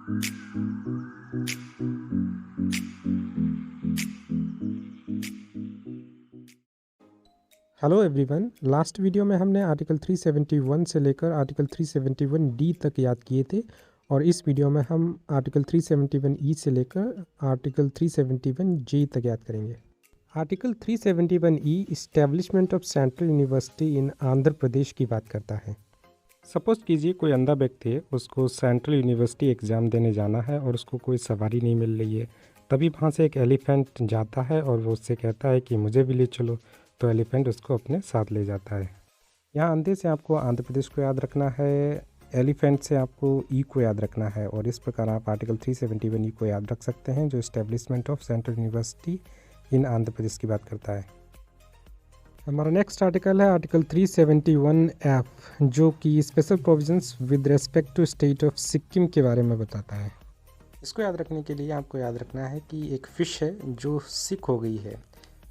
Hello everyone, last video में हमने article 371 से लेकर आर्टिकल 371 डी तक याद किए थे और इस वीडियो में हम आर्टिकल 371 ई से लेकर आर्टिकल 371 जे तक याद करेंगे। Article 371 E establishment of central university in Andhra Pradesh की बात करता है। सपोज कीजिए कोई अंधा व्यक्ति है, उसको सेंट्रल यूनिवर्सिटी एग्ज़ाम देने जाना है और उसको कोई सवारी नहीं मिल रही है। तभी वहाँ से एक एलिफेंट जाता है और वो उससे कहता है कि मुझे भी ले चलो, तो एलिफेंट उसको अपने साथ ले जाता है। यहाँ अंधे से आपको आंध्र प्रदेश को याद रखना है, एलिफेंट से आपको ई को याद रखना है और इस प्रकार आप आर्टिकल 371 ई को याद रख सकते हैं, जो establishment of central university in Andhra Pradesh की बात करता है। हमारा नेक्स्ट आर्टिकल है आर्टिकल 371 एफ, जो कि special provisions with respect to state of Sikkim के बारे में बताता है। इसको याद रखने के लिए आपको याद रखना है कि एक फ़िश है जो सिक हो गई है।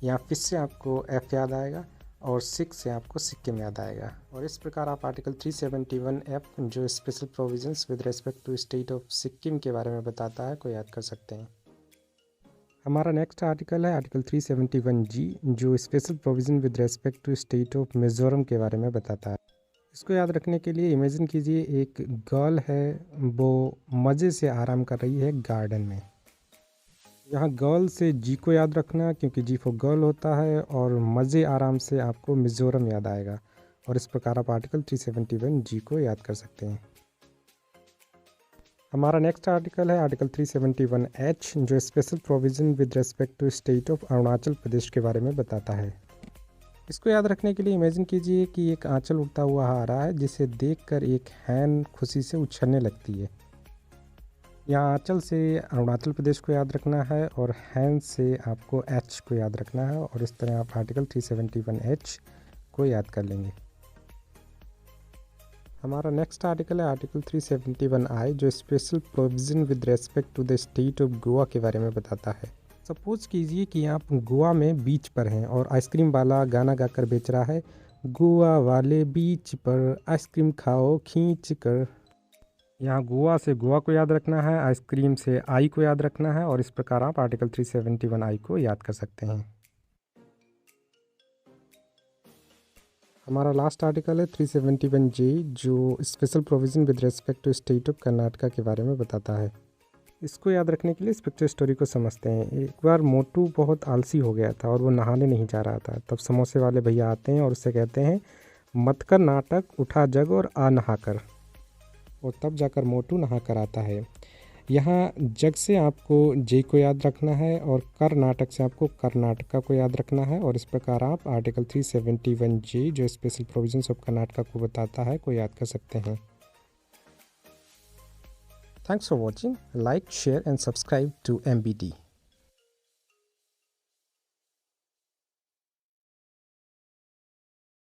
यहाँ फिश से आपको एफ याद आएगा और सिक से आपको सिक्किम याद आएगा और इस प्रकार आप आर्टिकल 371 एफ, जो special provisions with respect to state of Sikkim के बारे में बताता है, को याद कर सकते हैं। हमारा नेक्स्ट आर्टिकल है आर्टिकल 371 जी, जो special provision with respect to state of Mizoram के बारे में बताता है। इसको याद रखने के लिए इमेजिन कीजिए एक गर्ल है, वो मज़े से आराम कर रही है गार्डन में। यहाँ गर्ल से जी को याद रखना, क्योंकि जी फॉर गर्ल होता है और मज़े आराम से आपको मिज़ोरम याद आएगा और इस प्रकार आप आर्टिकल 371 जी को याद कर सकते हैं। हमारा नेक्स्ट आर्टिकल है आर्टिकल 371 एच, जो special provision with respect to state of Arunachal Pradesh के बारे में बताता है। इसको याद रखने के लिए इमेजिन कीजिए कि एक आंचल उड़ता हुआ आ रहा है, जिसे देखकर एक हैन खुशी से उछलने लगती है। यहाँ आंचल से अरुणाचल प्रदेश को याद रखना है और हैन से आपको एच को याद रखना है और इस तरह आप आर्टिकल 371 एच को याद कर लेंगे। हमारा नेक्स्ट आर्टिकल है आर्टिकल 371 आई, जो special provision with respect to the state of Goa के बारे में बताता है। सपोज कीजिए कि आप गोवा में बीच पर हैं और आइसक्रीम वाला गाना गाकर बेच रहा है, गोवा वाले बीच पर आइसक्रीम खाओ खींच कर। यहाँ गोवा से गोवा को याद रखना है, आइसक्रीम से आई को याद रखना है और इस प्रकार आप आर्टिकल 371 आई को याद कर सकते हैं। हमारा लास्ट आर्टिकल है 371 जे, जो special provision with respect to state of Karnataka के बारे में बताता है। इसको याद रखने के लिए इस पिक्चर स्टोरी को समझते हैं। एक बार मोटू बहुत आलसी हो गया था और वो नहाने नहीं जा रहा था। तब समोसे वाले भैया आते हैं और उससे कहते हैं, मत कर नाटक, उठा जग और आ नहा कर। और तब जाकर मोटू नहा कर आता है। यहाँ जग से आपको जे को याद रखना है और कर्नाटक से आपको कर्नाटका को याद रखना है और इस प्रकार आप आर्टिकल 371 जे, जो स्पेशल प्रोविजंस ऑफ कर्नाटका को बताता है, को याद कर सकते हैं। Thanks for watching, like, share and subscribe to MBD।